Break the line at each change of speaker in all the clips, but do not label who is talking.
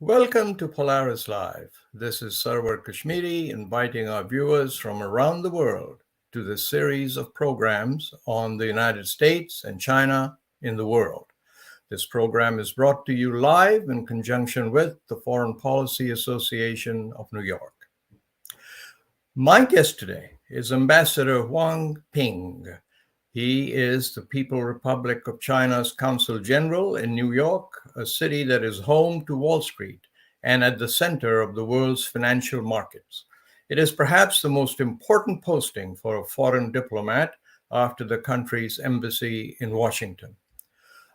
Welcome to Polaris Live. This is Sarwar Kashmeri inviting our viewers from around the world to this series of programs on the United States and China in the world. This program is brought to you live in conjunction with the Foreign Policy Association of New York. My guest today is Ambassador HUANG Ping. He is the People's Republic of China's Consul General in New York, a city that is home to Wall Street and at the center of the world's financial markets. It is perhaps the most important posting for a foreign diplomat after the country's embassy in Washington.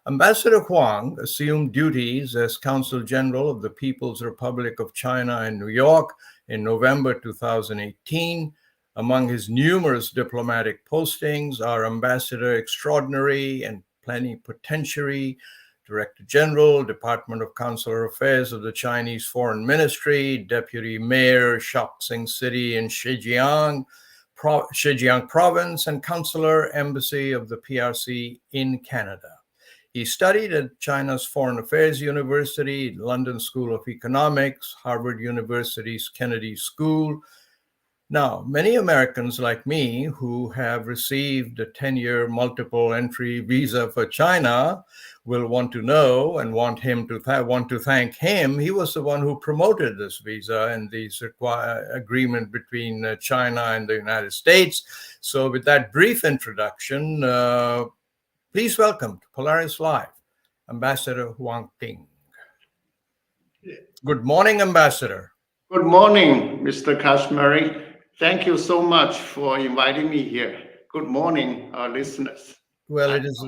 Ambassador Huang assumed duties as Consul General of the People's Republic of China in New York in November 2018. Among his numerous diplomatic postings are Ambassador Extraordinary and Plenipotentiary, Director General, Department of Consular Affairs of the Chinese Foreign Ministry, Deputy Mayor, Shaoxing City in Zhejiang Province, and Consular Embassy of the PRC in Canada. He studied at China's Foreign Affairs University, London School of Economics, Harvard University's Kennedy School. Now, many Americans like me who have received a 10-year multiple entry visa for China will want to know and want to thank him. He was the one who promoted this visa and this agreement between China and the United States. So with that brief introduction, please welcome to Polaris Live, Ambassador HUANG Ping. Good morning, Ambassador.
Good morning, Mr. Kashmeri. Thank you so much for inviting me here. Good morning, our listeners.
Well, it is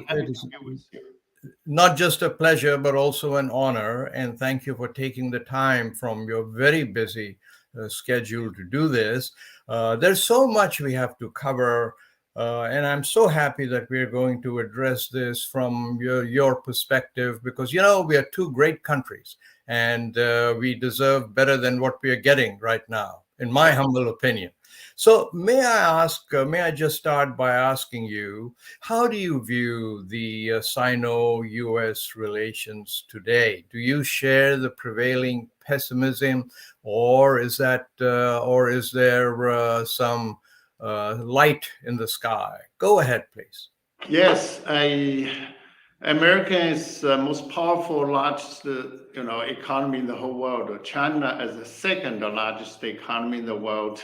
not just a pleasure, but also an honor. And thank you for taking the time from your very busy schedule to do this. There's so much we have to cover. And I'm so happy that we're going to address this from your perspective, because, you know, we are two great countries and we deserve better than what we are getting right now, in my humble opinion. So may I just start by asking you, how do you view the Sino U.S. relations today? Do you share the prevailing pessimism, or is there some light in the sky? Go ahead, please.
Yes, America is the most powerful, largest, economy in the whole world. China is the second largest economy in the world.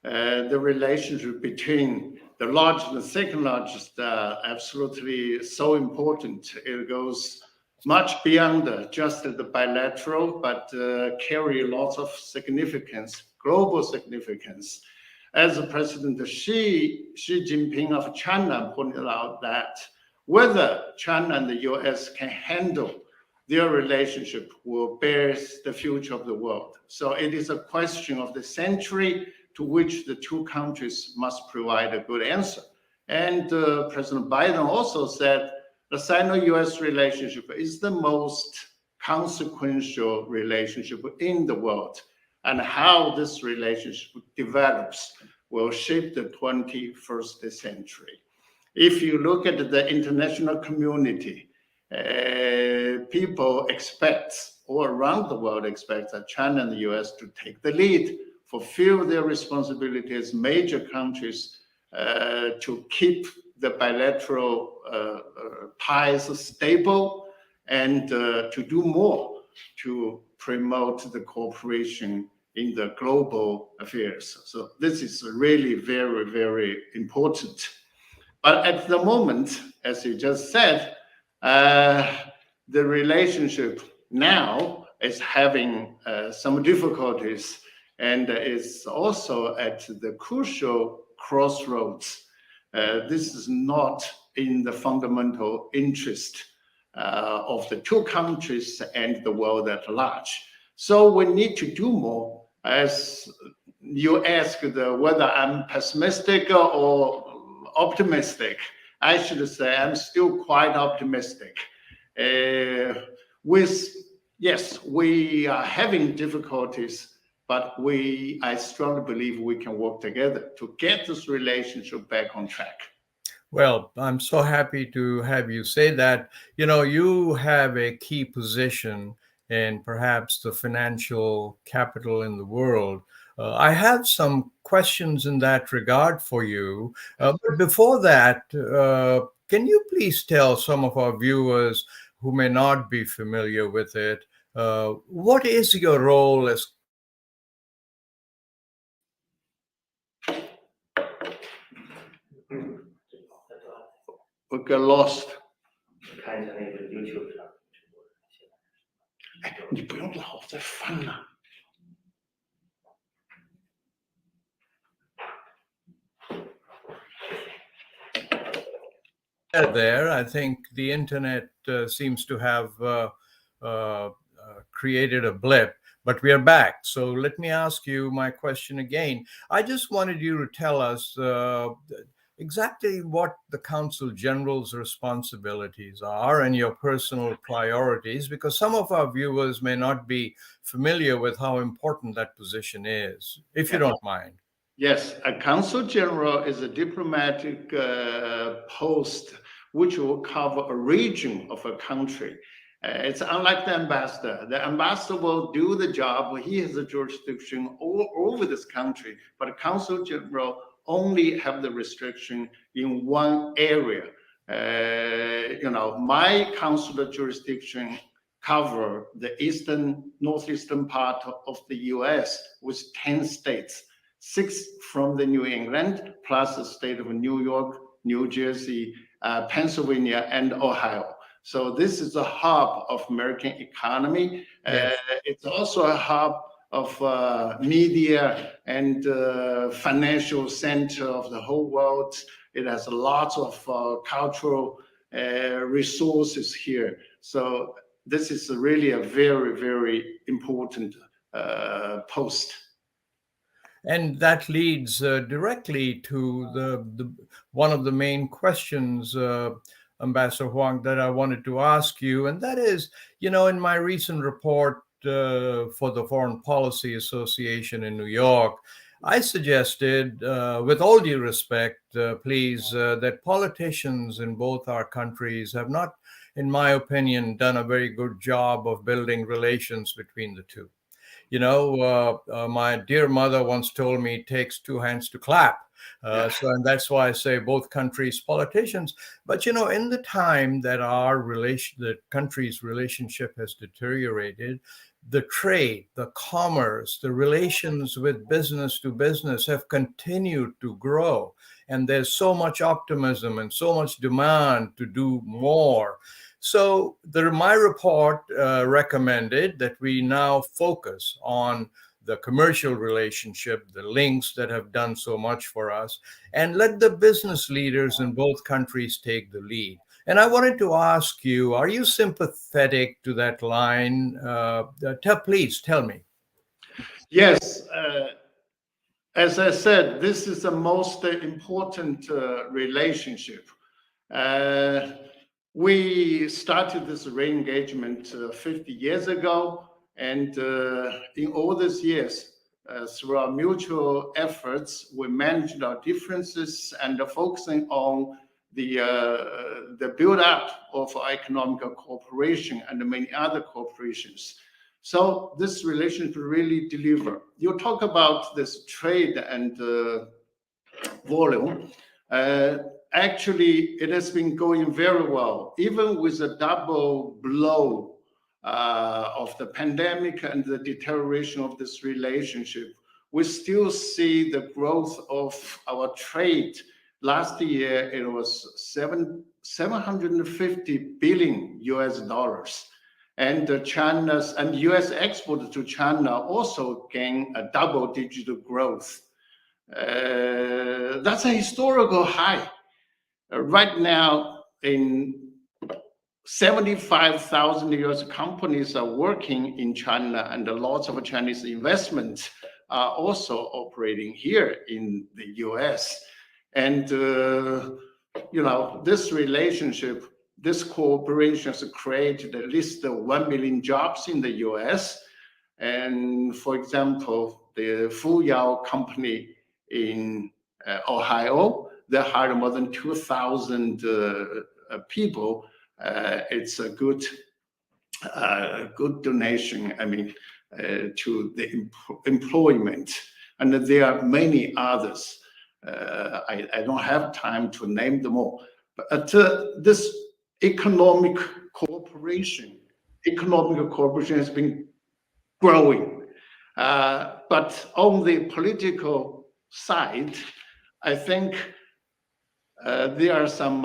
The relationship between the largest and the second largest absolutely so important. It goes much beyond just the bilateral, but carry lots of significance, global significance. As President Xi Jinping of China pointed out, that whether China and the U.S. can handle their relationship will bear the future of the world. So it is a question of the century to which the two countries must provide a good answer. And President Biden also said the Sino-U.S. relationship is the most consequential relationship in the world. And how this relationship develops will shape the 21st century. If you look at the international community, people expect, all around the world expect, that China and the U.S. to take the lead, fulfill their responsibility as major countries to keep the bilateral ties stable and to do more to promote the cooperation in the global affairs. So this is really very, very important. But at the moment, as you just said, the relationship now is having some difficulties, and is also at the crucial crossroads. This is not in the fundamental interest of the two countries and the world at large. So we need to do more. As you asked whether I'm pessimistic or optimistic, I should say I'm still quite optimistic. Yes, we are having difficulties, but I strongly believe we can work together to get this relationship back on track.
Well, I'm so happy to have you say that. You know, you have a key position and perhaps the financial capital in the world. I have some questions in that regard for you. But before that, can you please tell some of our viewers who may not be familiar with it, what is your role as
we got lost.
看一下那个 YouTube 上。
哎，你不用老在翻了。
there? I think the internet seems to have created a blip, but we are back. So let me ask you my question again. I just wanted you to tell us exactly what the Consul General's responsibilities are and your personal priorities, because some of our viewers may not be familiar with how important that position is, if you don't mind.
Yes, a Consul General is a diplomatic post which will cover a region of a country. It's unlike the ambassador. The ambassador will do the job. He has a jurisdiction all over this country, but a Consul General only have the restriction in one area. My consular jurisdiction cover the northeastern part of the U.S. with 10 states, 6 from the New England, plus the state of New York, New Jersey, Pennsylvania, and Ohio. So this is a hub of American economy.
Yes.
It's also a hub of media and financial center of the whole world. It has lots of cultural resources here. So this is really a very, very important post.
And that leads directly to the one of the main questions, Ambassador Huang, that I wanted to ask you, and that is, in my recent report for the Foreign Policy Association in New York, I suggested, with all due respect, please, that politicians in both our countries have not, in my opinion, done a very good job of building relations between the two. My dear mother once told me it takes 2 hands to clap. And that's why I say both countries' politicians. But, in the time that the country's relationship has deteriorated, the trade, the commerce, the relations with business to business have continued to grow. And there's so much optimism and so much demand to do more. So my report recommended that we now focus on the commercial relationship, the links that have done so much for us, and let the business leaders in both countries take the lead. And I wanted to ask you, are you sympathetic to that line? Please tell me.
Yes. As I said, this is the most important relationship. We started this re-engagement 50 years ago, and in all these years, through our mutual efforts, we managed our differences and focusing on the build-up of economic cooperation and many other corporations. So this relationship really deliver. You talk about this trade and volume. Actually, it has been going very well, even with the double blow of the pandemic and the deterioration of this relationship. We still see the growth of our trade. Last year, it was $750 billion US. And China's and U.S. export to China also gained a double-digit growth. That's a historical high. Right now, in 75,000 U.S. companies are working in China, and lots of Chinese investments are also operating here in the U.S. And this relationship, this cooperation has created at least 1 million jobs in the U.S. And for example, the Fuyao company in Ohio, they hired more than 2,000 people. It's a good good donation, to the employment. And there are many others. I don't have time to name them all. But this economic cooperation has been growing. But on the political side, I think there are some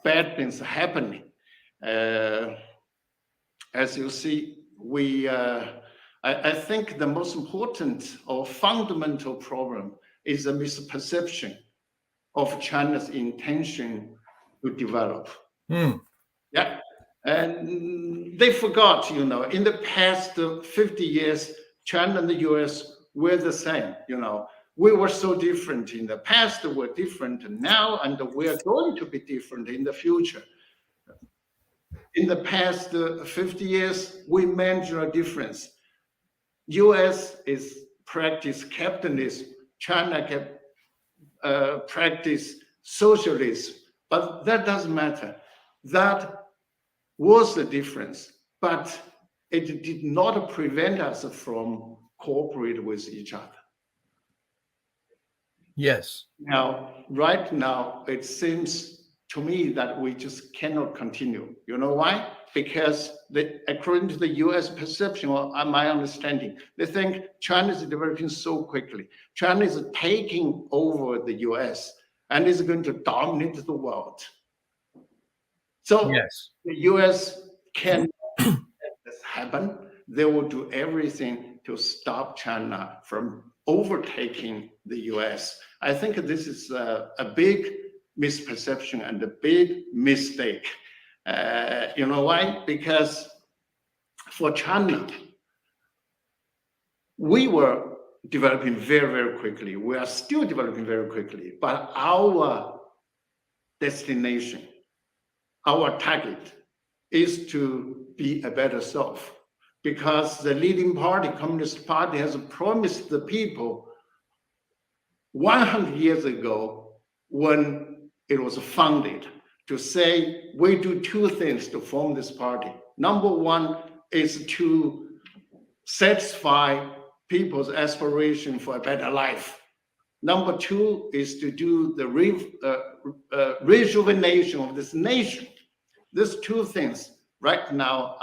bad things happening. As you see, I think the most important or fundamental problem is a misperception of China's intention to develop. Yeah. And they forgot, in the past 50 years, China and the U.S. were the same. We were so different in the past, we're different now, and we're going to be different in the future. In the past 50 years, we managed a difference. U.S. is practice capitalism, China can practice socialism, but that doesn't matter. That was the difference, but it did not prevent us from cooperating with each other.
Yes.
Now, right now, it seems to me that we just cannot continue. You know why? Because according to the U.S. perception, or my understanding, they think China is developing so quickly. China is taking over the U.S. and is going to dominate the world. So
yes,
the U.S. can let this happen. They will do everything to stop China from overtaking the U.S. I think this is a big misperception and a big mistake. You know why? Because for China, we were developing very, very quickly. We are still developing very quickly, but our destination, our target is to be a better self, because the leading party, Communist Party, has promised the people 100 years ago when it was founded to say, we do two things to form this party. Number one is to satisfy people's aspiration for a better life. Number two is to do the rejuvenation of this nation. These two things right now,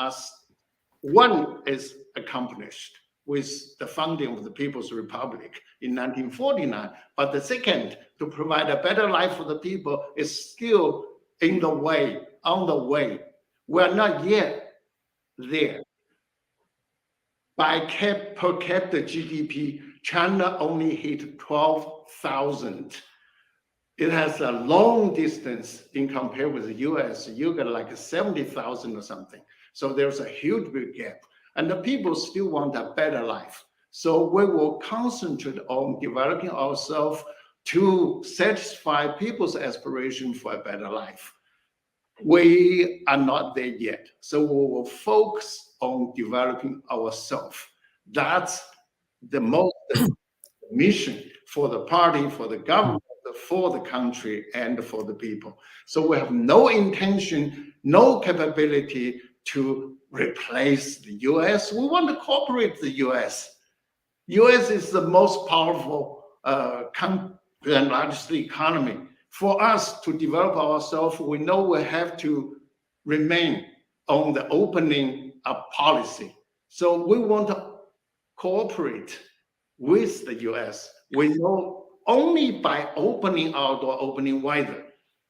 one is accomplished with the founding of the People's Republic in 1949. But the second, to provide a better life for the people, is still on the way. We're not yet there. By per capita GDP, China only hit 12,000. It has a long distance in comparison with the U.S. You got like 70,000 or something. So there's a huge big gap. And the people still want a better life. So we will concentrate on developing ourselves to satisfy people's aspiration for a better life. We are not there yet. So we will focus on developing ourselves. That's the most mission for the party, for the government, for the country, and for the people. So we have no intention, no capability to replace the U.S. We want to cooperate with the U.S. U.S. is the most powerful country and largest economy. For us to develop ourselves, we know we have to remain on the opening up policy. So we want to cooperate with the U.S. We know only by opening our door, opening wider,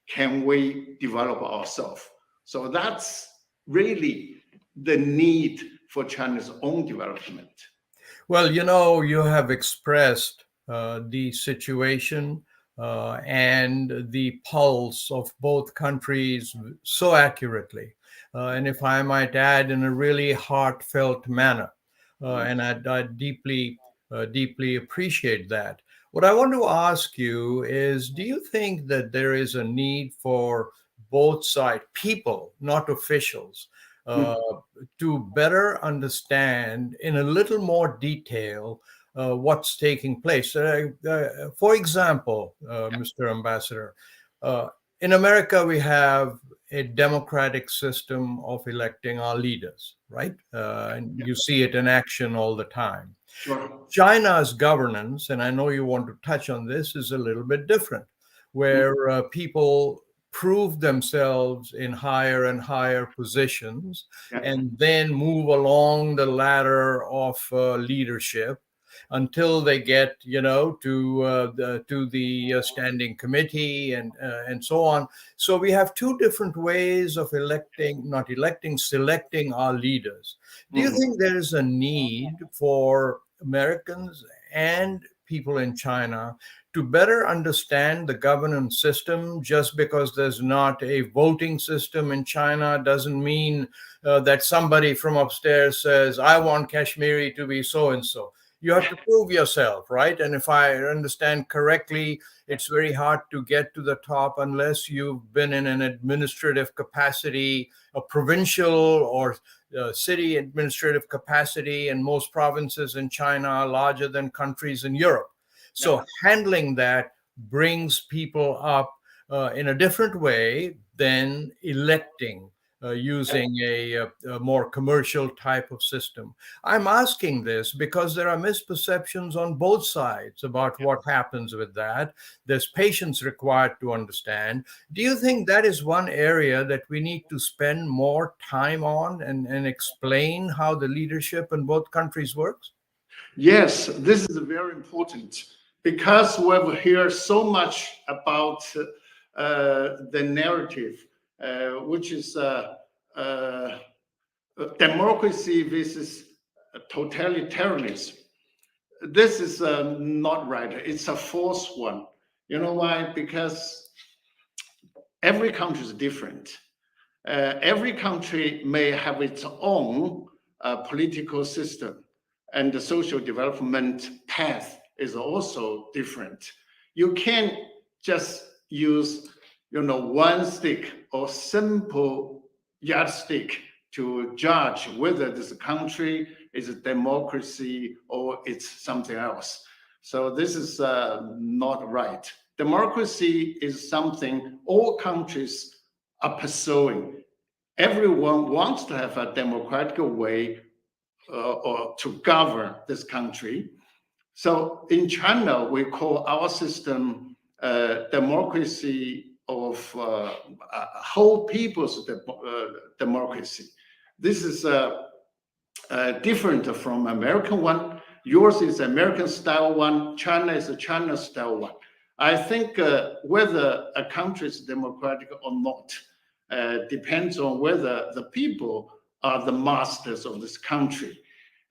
can we develop ourselves. So that's really the need for China's own development.
Well, you have expressed the situation and the pulse of both countries so accurately. And if I might add, in a really heartfelt manner. And I deeply appreciate that. What I want to ask you is, do you think that there is a need for both sides, people, not officials, to better understand in a little more detail what's taking place? For example, Mr. Ambassador, in America, we have a democratic system of electing our leaders, right? And you see it in action all the time.
Sure.
China's governance, and I know you want to touch on this, is a little bit different, where people prove themselves in higher and higher positions and then move along the ladder of leadership until they get, to the standing committee and so on. So we have two different ways of selecting our leaders. Do you think there is a need for Americans and people in China to better understand the governance system? Just because there's not a voting system in China doesn't mean that somebody from upstairs says, I want Kashmiri to be so and so. You have to prove yourself, right? And if I understand correctly, it's very hard to get to the top unless you've been in an administrative capacity, a provincial or city administrative capacity, and most provinces in China are larger than countries in Europe. So handling that brings people up in a different way than electing using a more commercial type of system. I'm asking this because there are misperceptions on both sides about what happens with that. There's patience required to understand. Do you think that is one area that we need to spend more time on and explain how the leadership in both countries works?
Yes, this is very important because we've heard so much about the narrative, which is democracy versus totalitarianism. This is not right. It's a false one. You know why? Because every country is different. Every country may have its own political system, and the social development path is also different. You can't just use, one stick or simple yardstick to judge whether this country is a democracy or it's something else. So this is not right. Democracy is something all countries are pursuing. Everyone wants to have a democratic way or to govern this country. So in China, we call our system democracy of whole people's democracy. This is different from American one. Yours is American style one. China is a China style one. I think whether a country is democratic or not depends on whether the people are the masters of this country.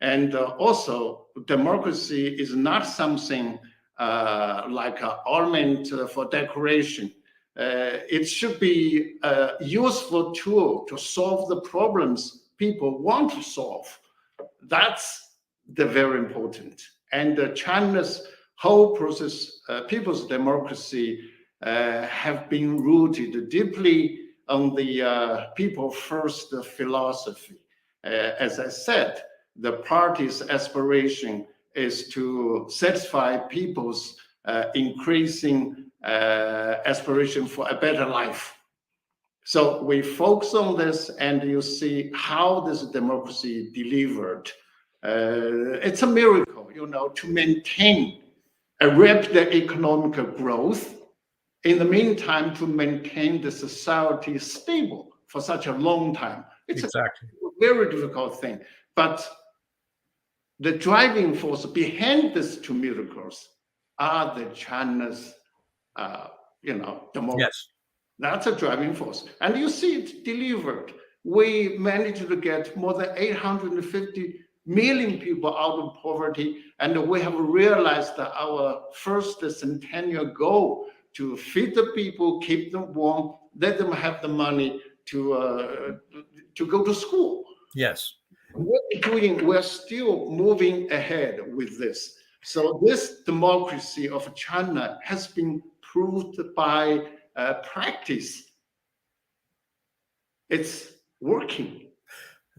And also, democracy is not something like an ornament for decoration. It should be a useful tool to solve the problems people want to solve. That's the very important. And China's whole process, people's democracy, have been rooted deeply on the people first philosophy. As I said, the party's aspiration is to satisfy people's increasing aspiration for a better life. So we focus on this, and you see how this democracy delivered. It's a miracle, to maintain a rapid economic growth. In the meantime, to maintain the society stable for such a long time. It's exactly a very difficult thing. But the driving force behind these two miracles are the China's, democracy.
Yes.
That's a driving force. And you see it delivered. We managed to get more than 850 million people out of poverty. And we have realized that our first centennial goal to feed the people, keep them warm, let them have the money to go to school.
Yes.
What we're doing, we're still moving ahead with this. So this democracy of China has been proved by practice. It's working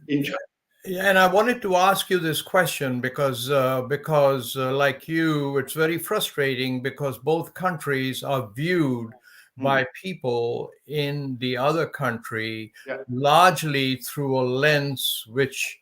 in China.
Yeah, and I wanted to ask you this question because like you, it's very frustrating because both countries are viewed by people in the other country,
Yeah.
largely through a lens which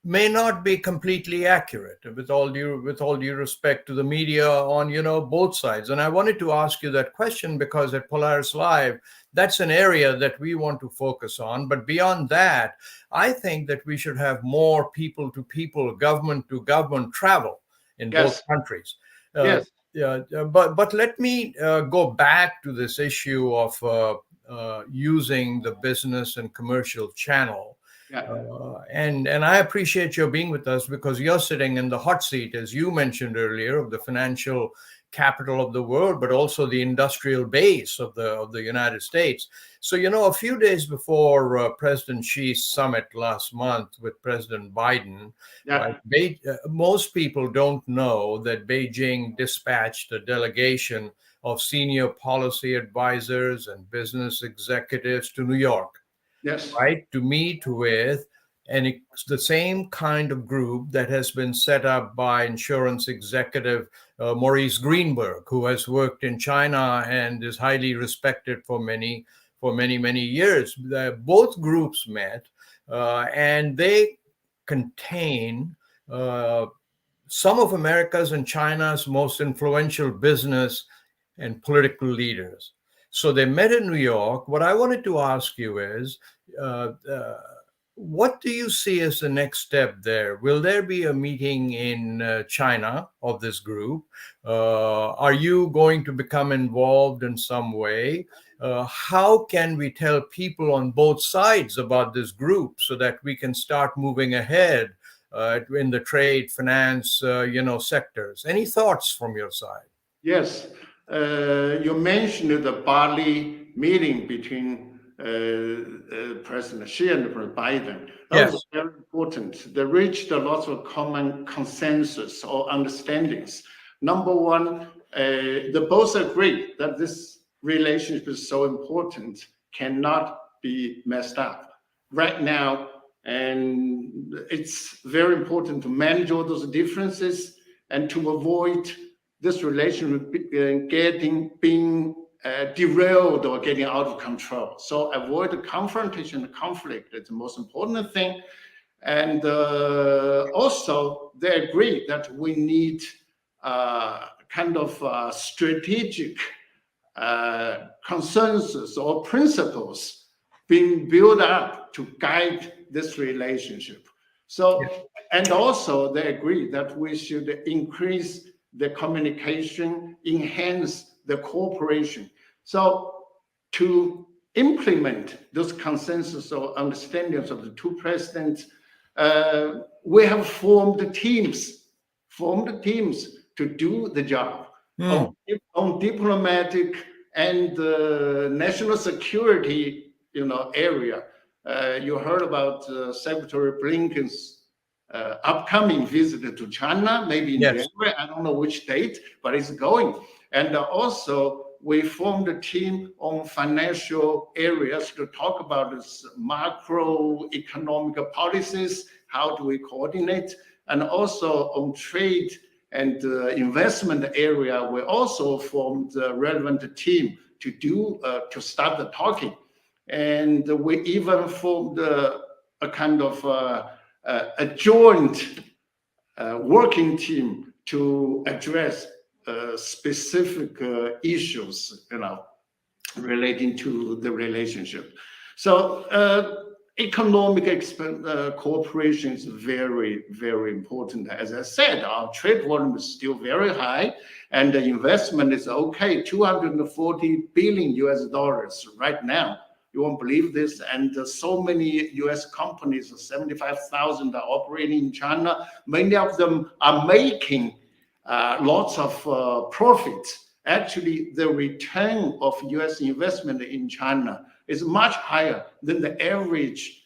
may not be completely accurate, with all due respect to the media on both sides. And I wanted to ask you that question because at Polaris Live, that's an area that we want to focus on. But beyond that, I think that we should have more people to people, government to government travel in both countries.
Yes.
Yeah, but let me go back to this issue of using the business and commercial channel.
Yeah.
And I appreciate your being with us because you're sitting in the hot seat, as you mentioned earlier, of the financial capital of the world, but also the industrial base of the United States. So, a few days before President Xi's summit last month with President Biden,
Yeah.
most people don't know that Beijing dispatched a delegation of senior policy advisors and business executives to New York.
Yes.
Right, to meet with the same kind of group that has been set up by insurance executive Maurice Greenburg, who has worked in China and is highly respected for many years. Both groups met, and they contain some of America's and China's most influential business and political leaders. So they met in New York. What I wanted to ask you is, what do you see as the next step there? Will there be a meeting in China of this group? Are you going to become involved in some way? How can we tell people on both sides about this group so that we can start moving ahead in the trade, finance, sectors? Any thoughts from your side?
Yes. You mentioned the Bali meeting between President Xi and President Biden. That was very important. They reached a lot of common consensus or understandings. Number one, they both agree that this relationship is so important, cannot be messed up right now. And it's very important to manage all those differences and to avoid this relationship being derailed or getting out of control. So avoid the confrontation and conflict. It's the most important thing. And also, they agree that we need kind of strategic consensus or principles being built up to guide this relationship. So, and also they agree that we should increase the communication, enhance the cooperation. So to implement those consensus or understandings of the two presidents, we have formed teams to do the job on diplomatic and national security, area. You heard about Secretary Blinken's upcoming visit to China, maybe in January. I don't know which date, but it's going. And also, we formed a team on financial areas to talk about this macroeconomic policies. How do we coordinate? And also on trade and investment area, we also formed a relevant team to start the talking. And we even formed a kind of a joint working team to address specific issues, relating to the relationship. So economic cooperation is very, very important. As I said, our trade volume is still very high, and the investment is okay, $240 billion right now. You won't believe this. And so many U.S. companies, 75,000 are operating in China. Many of them are making lots of profits. Actually, the return of U.S. investment in China is much higher than the average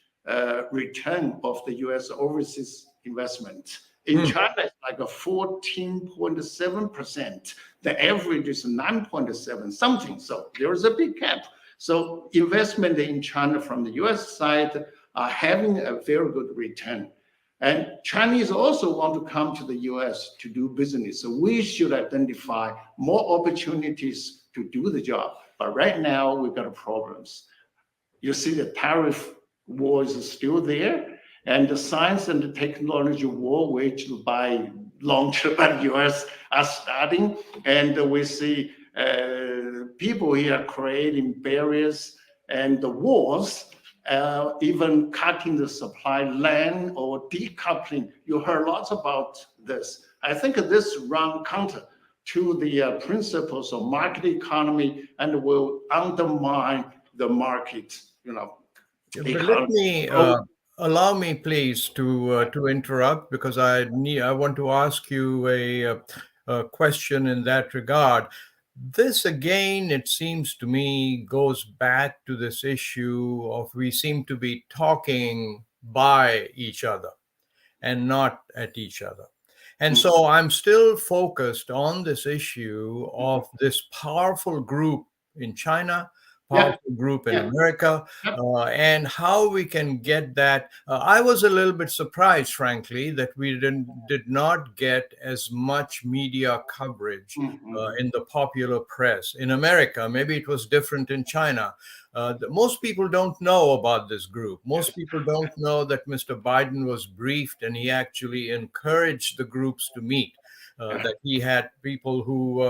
return of the U.S. overseas investment. In China, it's like a 14.7%. The average is 9.7 something. So there is a big gap. So investment in China from the U.S. side are having a very good return. And Chinese also want to come to the U.S. to do business. So we should identify more opportunities to do the job. But right now, we've got problems. You see the tariff war is still there, and the science and the technology war waged launched by the U.S. are starting, and we see people here creating barriers and the wars, even cutting the supply line or decoupling. You heard lots about this. I think this run counter to the principles of market economy and will undermine the market,
But let me allow me, please, to interrupt, because I want to ask you a question in that regard. This again, it seems to me, goes back to this issue of we seem to be talking by each other and not at each other. And so I'm still focused on this issue of this powerful group in China, powerful group in America, and how we can get that. I was a little bit surprised, frankly, that we did not get as much media coverage in the popular press in America. Maybe it was different in China. Most people don't know about this group. Most people don't know that Mr. Biden was briefed and he actually encouraged the groups to meet, that he had people who,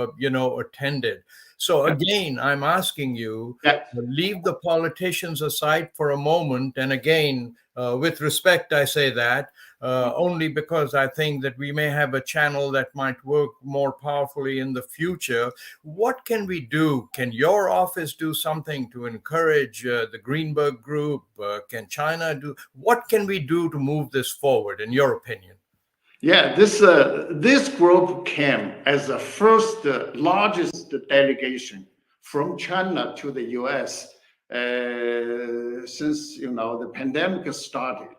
attended. So again, I'm asking you, leave the politicians aside for a moment. And again, with respect, I say that only because I think that we may have a channel that might work more powerfully in the future. What can we do? Can your office do something to encourage the Greenburg group? Can China do? What can we do to move this forward, in your opinion?
Yeah, this group came as the first largest delegation from China to the U.S. Since the pandemic started.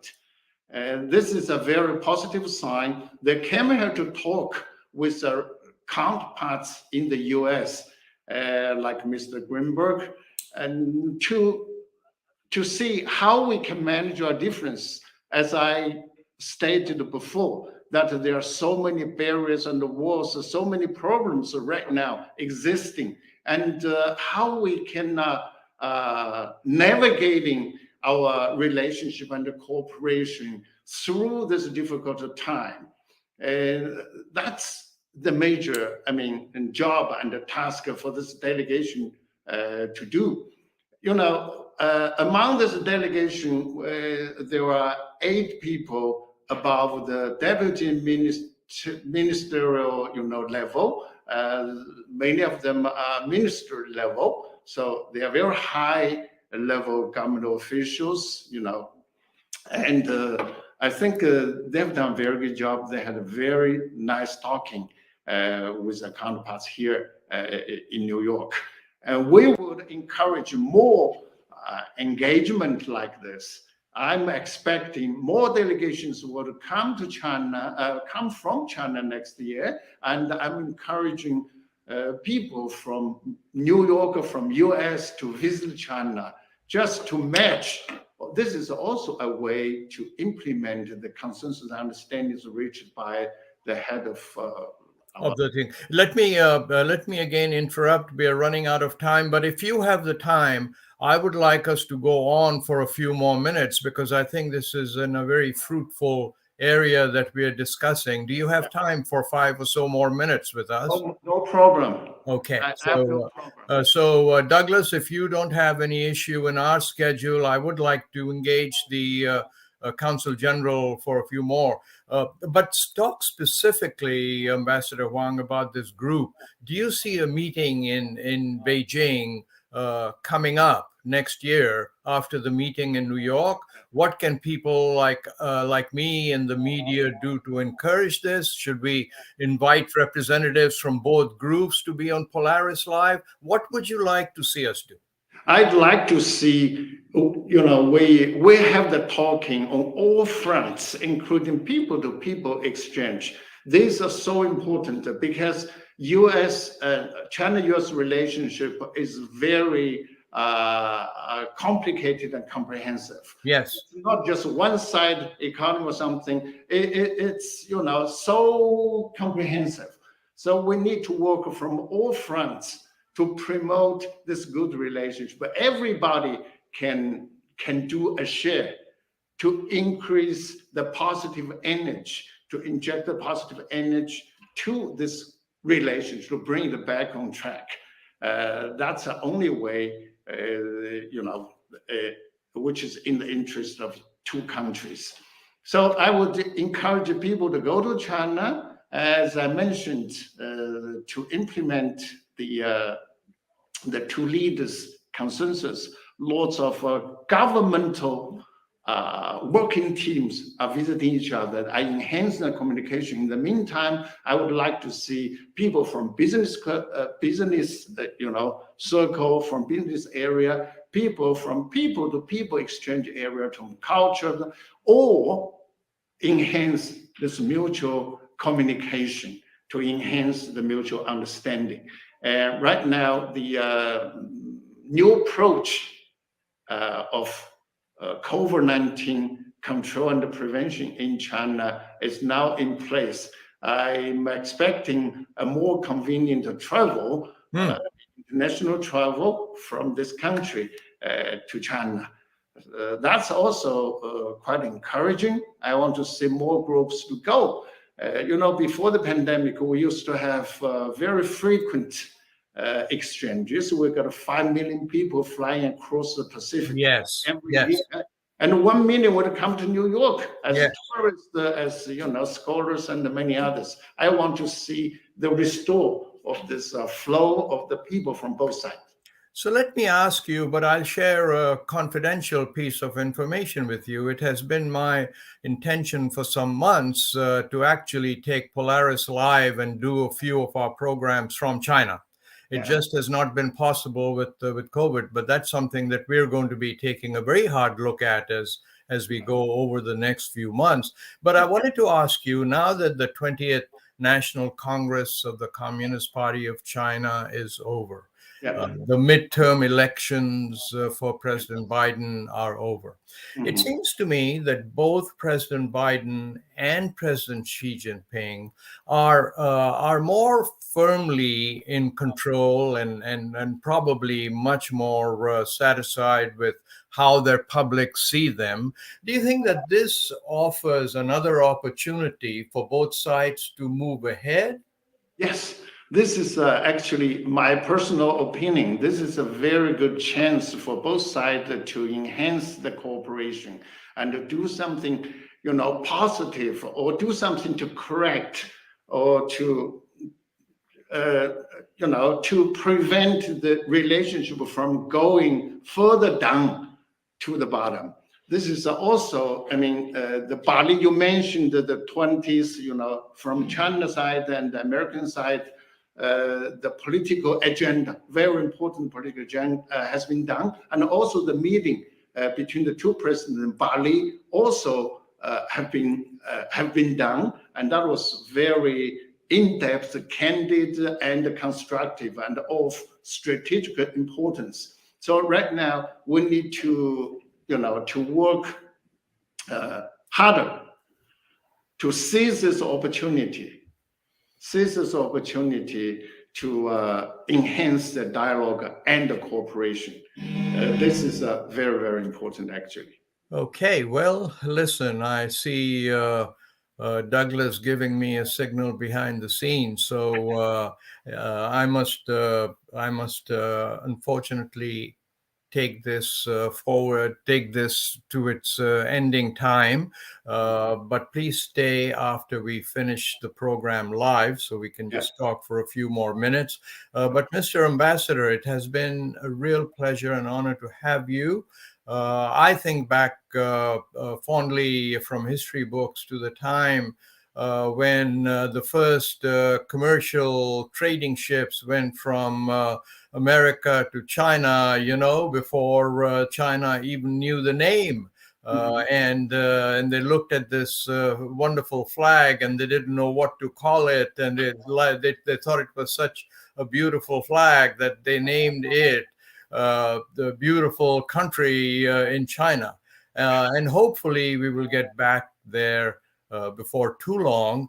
And this is a very positive sign. They came here to talk with their counterparts in the U.S., like Mr. Greenburg, and to see how we can manage our difference. As I stated before, that there are so many barriers and walls, so many problems right now existing, and how we can navigating our relationship and cooperation through this difficult time. And that's the major, job and the task for this delegation to do. Among this delegation, there are 8 people above the deputy ministerial, level. Many of them are minister level, so they are very high level government officials, and I think they've done a very good job. They had a very nice talking with their counterparts here in New York. And we would encourage more engagement like this. I'm expecting more delegations will come to China, come from China next year, and I'm encouraging people from New York or from U.S. to visit China just to match. This is also a way to implement the consensus understandings reached by the head of
the thing. Let me again interrupt. We are running out of time, but if you have the time, I would like us to go on for a few more minutes, because I think this is in a very fruitful area that we are discussing. Do you have time for 5 or so more minutes with us?
Oh, no problem.
Okay.
No
So Douglas, if you don't have any issue in our schedule, I would like to engage the Consul General for a few more. But talk specifically, Ambassador Huang, about this group. Do you see a meeting in Beijing coming up next year after the meeting in New York? What can people like me and the media do to encourage this? Should we invite representatives from both groups to be on Polaris Live? What would you like to see us do?
I'd like to see, we have the talking on all fronts, including people-to-people exchange. These are so important because China-U.S. relationship is very complicated and comprehensive.
Yes.
It's not just one side economy or something. It's, so comprehensive. So we need to work from all fronts to promote this good relationship. But everybody can do a share to increase the positive energy, to inject the positive energy to this relationship, to bring it back on track. That's the only way, which is in the interest of two countries. So I would encourage people to go to China, as I mentioned, to implement the two leaders' consensus. Lots of governmental working teams are visiting each other. I enhance the communication. In the meantime, I would like to see people from business circle, from business area, people from people-to-people exchange area, to culture, or enhance this mutual communication to enhance the mutual understanding. Right now, the new approach of COVID-19 control and prevention in China is now in place. I'm expecting a more convenient travel, international travel from this country to China. That's also quite encouraging. I want to see more groups to go. Before the pandemic, we used to have very frequent exchanges. We got 5 million people flying across the Pacific every year. And 1 million would come to New York as tourists, as scholars, and many others. I want to see the restore of this flow of the people from both sides.
So let me ask you, but I'll share a confidential piece of information with you. It has been my intention for some months to actually take Polaris Live and do a few of our programs from China. It just has not been possible with COVID, but that's something that we're going to be taking a very hard look at as we go over the next few months. But I wanted to ask you, now that the 20th National Congress of the Communist Party of China is over, the midterm elections for President Biden are over. It seems to me that both President Biden and President Xi Jinping are more firmly in control and probably much more satisfied with how their public see them. Do you think that this offers another opportunity for both sides to move ahead?
Yes. This is actually my personal opinion. This is a very good chance for both sides to enhance the cooperation and to do something, positive, or do something to correct, or to, to prevent the relationship from going further down to the bottom. This is also, the Bali, you mentioned the 20s, from China side and the American side. The political agenda, very important political agenda, has been done, and also the meeting between the two presidents in Bali also have been done, and that was very in-depth, candid, and constructive, and of strategic importance. So right now we need to, to work harder to seize this opportunity to enhance the dialogue and the cooperation. This is very, very important, actually.
Okay, well, listen, I see Douglas giving me a signal behind the scenes, so I must unfortunately take this forward, take this to its ending time. But please stay after we finish the program live so we can just talk for a few more minutes. But Mr. Ambassador, it has been a real pleasure and honor to have you. I think back fondly from history books to the time when the first commercial trading ships went from America to China, before China even knew the name. And they looked at this wonderful flag and they didn't know what to call it. And they thought it was such a beautiful flag that they named it the beautiful country in China. And hopefully we will get back there before too long.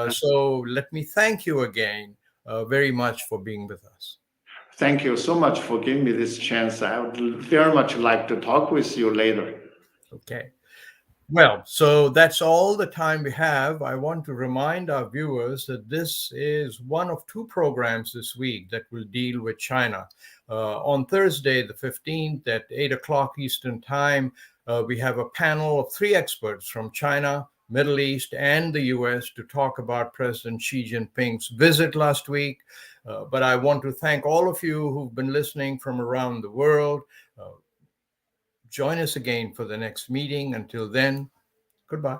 So let me thank you again very much for being with us.
Thank you so much for giving me this chance. I would very much like to talk with you later.
Okay. Well, so that's all the time we have. I want to remind our viewers that this is one of two programs this week that will deal with China. On Thursday, the 15th at 8 o'clock Eastern Time, we have a panel of 3 experts from China, Middle East, and the U.S. to talk about President Xi Jinping's visit last week. But I want to thank all of you who've been listening from around the world. Join us again for the next meeting. Until then, goodbye.